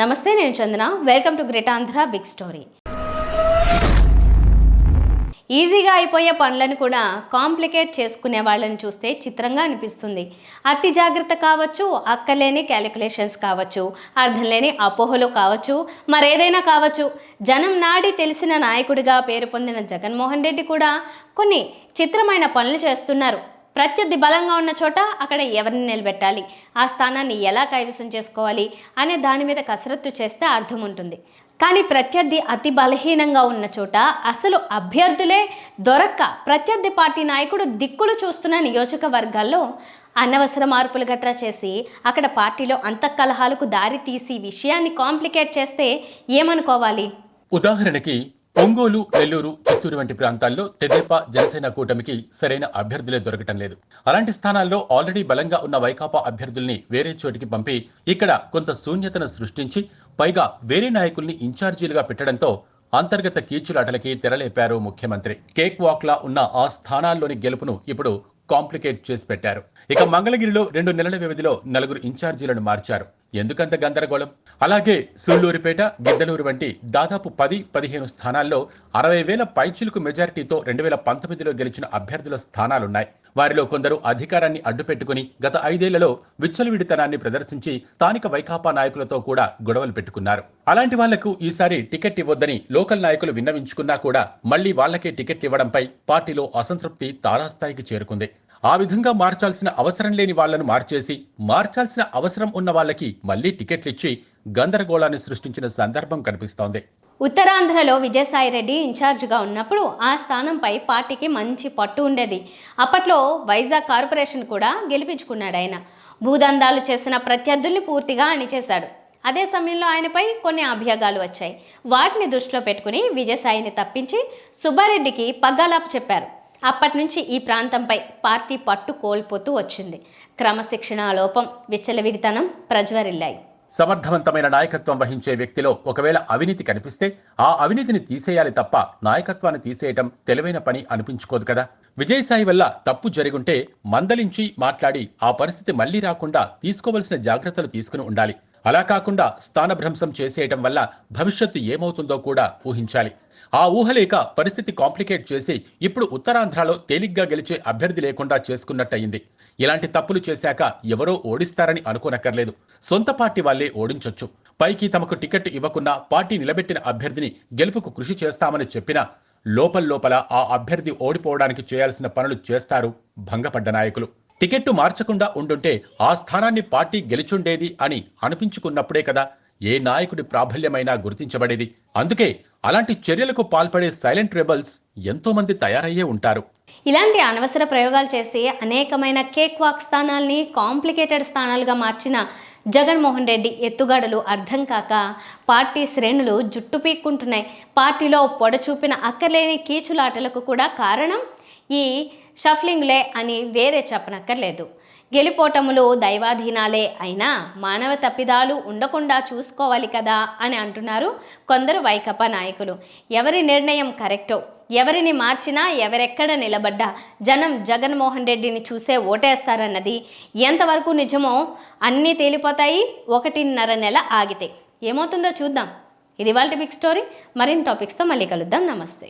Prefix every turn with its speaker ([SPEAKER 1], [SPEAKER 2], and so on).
[SPEAKER 1] నమస్తే, నేను Chandana. Welcome to great Andhra big story. ఈజీగా అయిపోయే పనులను కూడా కాంప్లికేట్ చేసుకునే వాళ్ళని చూస్తే చిత్రంగా అనిపిస్తుంది. అతి జాగ్రత్త కావచ్చు, అక్కర్లేని క్యాలిక్యులేషన్స్ కావచ్చు, అర్థం లేని అపోహలు కావచ్చు, మరేదైనా కావచ్చు. జనం నాడి తెలిసిన నాయకుడిగా పేరు పొందిన జగన్మోహన్ రెడ్డి కూడా కొన్ని చిత్రమైన పనులు చేస్తున్నారు. ప్రత్యర్థి బలంగా ఉన్న చోట అక్కడ ఎవరిని నిలబెట్టాలి, ఆ స్థానాన్ని ఎలా కైవసం చేసుకోవాలి అనే దాని మీద కసరత్తు చేస్తే అర్థం ఉంటుంది. కానీ ప్రత్యర్థి అతి బలహీనంగా ఉన్న చోట అసలు అభ్యర్థులే దొరక్క ప్రత్యర్థి పార్టీ నాయకుడు దిక్కులు చూస్తున్న నియోజకవర్గాల్లో అనవసర మార్పులు గట్రా చేసి అక్కడ పార్టీలో అంతఃకలహాలకు దారి తీసి విషయాన్ని కాంప్లికేట్ చేస్తే ఏమనుకోవాలి?
[SPEAKER 2] ఉదాహరణకి ఒంగోలు, నెల్లూరు, చిత్తూరు వంటి ప్రాంతాల్లో తెదేపా, జనసేన కూటమికి సరైన అభ్యర్థులే దొరకటం లేదు. అలాంటి స్థానాల్లో ఆల్రెడీ బలంగా ఉన్న వైకాపా అభ్యర్థుల్ని వేరే చోటికి పంపి ఇక్కడ కొంత శూన్యతను సృష్టించి పైగా వేరే నాయకుల్ని ఇన్ఛార్జీలుగా పెట్టడంతో అంతర్గత కీచులాటలకి తెరలేపారు ముఖ్యమంత్రి. కేక్ వాక్ లా ఉన్న ఆ స్థానాల్లోని గెలుపును ఇప్పుడు కాంప్లికేట్ చేసి పెట్టారు. ఇక మంగళగిరిలో 2 నెలల వ్యవధిలో 4 ఇన్ఛార్జీలను మార్చారు. ఎందుకంత గందరగోళం? అలాగే సూళ్లూరుపేట, గిద్దలూరు వంటి దాదాపు 10-15 స్థానాల్లో 60,000 పైచిలుకు మెజారిటీతో 2019లో గెలిచిన అభ్యర్థుల స్థానాలున్నాయి. వారిలో కొందరు అధికారాన్ని అడ్డుపెట్టుకుని గత 5 ఏళ్లలో విచ్చలవిడితనాన్ని ప్రదర్శించి స్థానిక వైకాపా నాయకులతో కూడా గొడవలు పెట్టుకున్నారు. అలాంటి వాళ్లకు ఈసారి టికెట్ ఇవ్వొద్దని లోకల్ నాయకులు విన్నవించుకున్నా కూడా మళ్లీ వాళ్లకే టికెట్ ఇవ్వడంపై పార్టీలో అసంతృప్తి తారాస్థాయికి చేరుకుంది. ఆ విధంగా మార్చాల్సిన అవసరం లేని వాళ్లను మార్చేసి మార్చాల్సిన అవసరం ఉన్న వాళ్ళకి మళ్లీ టికెట్లు ఇచ్చి గందరగోళాన్ని సృష్టించిన సందర్భం కనిపిస్తోంది.
[SPEAKER 1] ఉత్తరాంధ్రలో విజయసాయిరెడ్డి ఇన్ఛార్జిగా ఉన్నప్పుడు ఆ స్థానంపై పార్టీకి మంచి పట్టు ఉండేది. అప్పట్లో వైజాగ్ కార్పొరేషన్ కూడా గెలిపించుకున్నాడు ఆయన. భూదందాలు చేసిన ప్రత్యర్థుల్ని పూర్తిగా అణిచేశాడు. అదే సమయంలో ఆయనపై కొన్ని అభియోగాలు వచ్చాయి. వాటిని దృష్టిలో పెట్టుకుని విజయసాయిని తప్పించి సుబ్బారెడ్డికి పగ్గాలాపు చెప్పారు. అప్పటి నుంచి ఈ ప్రాంతంపై పార్టీ పట్టు కోల్పోతూ వచ్చింది. క్రమశిక్షణ లోపం, విచ్చలవిడితనం ప్రజ్వరిల్లాయి.
[SPEAKER 2] సమర్థవంతమైన నాయకత్వం వహించే వ్యక్తిలో ఒకవేళ అవినీతి కనిపిస్తే ఆ అవినీతిని తీసేయాలి తప్ప నాయకత్వాన్ని తీసేయటం తెలివైన పని అనిపించుకోదు కదా. విజయసాయి వల్ల తప్పు జరిగుంటే మందలించి మాట్లాడి ఆ పరిస్థితి మళ్లీ రాకుండా తీసుకోవలసిన జాగ్రత్తలు తీసుకుని ఉండాలి. అలా కాకుండా స్థానభ్రంశం చేసేయటం వల్ల భవిష్యత్తు ఏమవుతుందో కూడా ఊహించాలి. ఆ ఊహలేక పరిస్థితి కాంప్లికేట్ చేసి ఇప్పుడు ఉత్తరాంధ్రలో తేలిగ్గా గెలిచే అభ్యర్థి లేకుండా చేసుకున్నట్టయింది. ఇలాంటి తప్పులు చేశాక ఎవరో ఓడిస్తారని అనుకోనక్కర్లేదు. సొంత పార్టీ వాళ్లే ఓడించొచ్చు. పైకి తమకు టికెట్ ఇవ్వకున్నా పార్టీ నిలబెట్టిన అభ్యర్థిని గెలుపుకు కృషి చేస్తామని చెప్పినా లోపల ఆ అభ్యర్థి ఓడిపోవడానికి చేయాల్సిన పనులు చేస్తారు భంగపడ్డ నాయకులు. టికెట్టు మార్చకుండా ఉండుంటే ఆ స్థానాన్ని పార్టీ గెలిచుండేది అని అనిపించుకున్నప్పుడే కదా ఏ నాయకుడి ప్రాబల్యమైనా గుర్తించబడేది. అందుకే అలాంటి చర్యలకు పాల్పడే సైలెంట్ రెబల్స్ ఎంతో మంది తయారయ్యే ఉంటారు.
[SPEAKER 1] ఇలాంటి అనవసర ప్రయోగాలు చేసి అనేకమైన కేక్ వాక్ స్థానాల్ని కాంప్లికేటెడ్ స్థానాలుగా మార్చిన జగన్మోహన్ రెడ్డి ఎత్తుగడలు అర్థం కాక పార్టీ శ్రేణులు జుట్టు పీక్కుంటున్నాయి. పార్టీలో పొడచూపిన అక్కర్లేని కీచులాటలకు కూడా కారణం ఈ షఫ్లింగ్లే అని వేరే చెప్పనక్కర్లేదు. గెలిపోటములు దైవాధీనాలే అయినా మానవ తప్పిదాలు ఉండకుండా చూసుకోవాలి కదా అని అంటున్నారు కొందరు వైకాపా నాయకులు. ఎవరి నిర్ణయం కరెక్టో, ఎవరిని మార్చినా, ఎవరెక్కడ నిలబడ్డా జనం జగన్మోహన్ రెడ్డిని చూసే ఓటేస్తారన్నది ఎంతవరకు నిజమో అన్నీ తేలిపోతాయి 1.5 నెల ఆగితే. ఏమవుతుందో చూద్దాం. ఇది వాళ్ళ బిగ్ స్టోరీ. మరిన్ని టాపిక్స్తో మళ్ళీ కలుద్దాం. నమస్తే.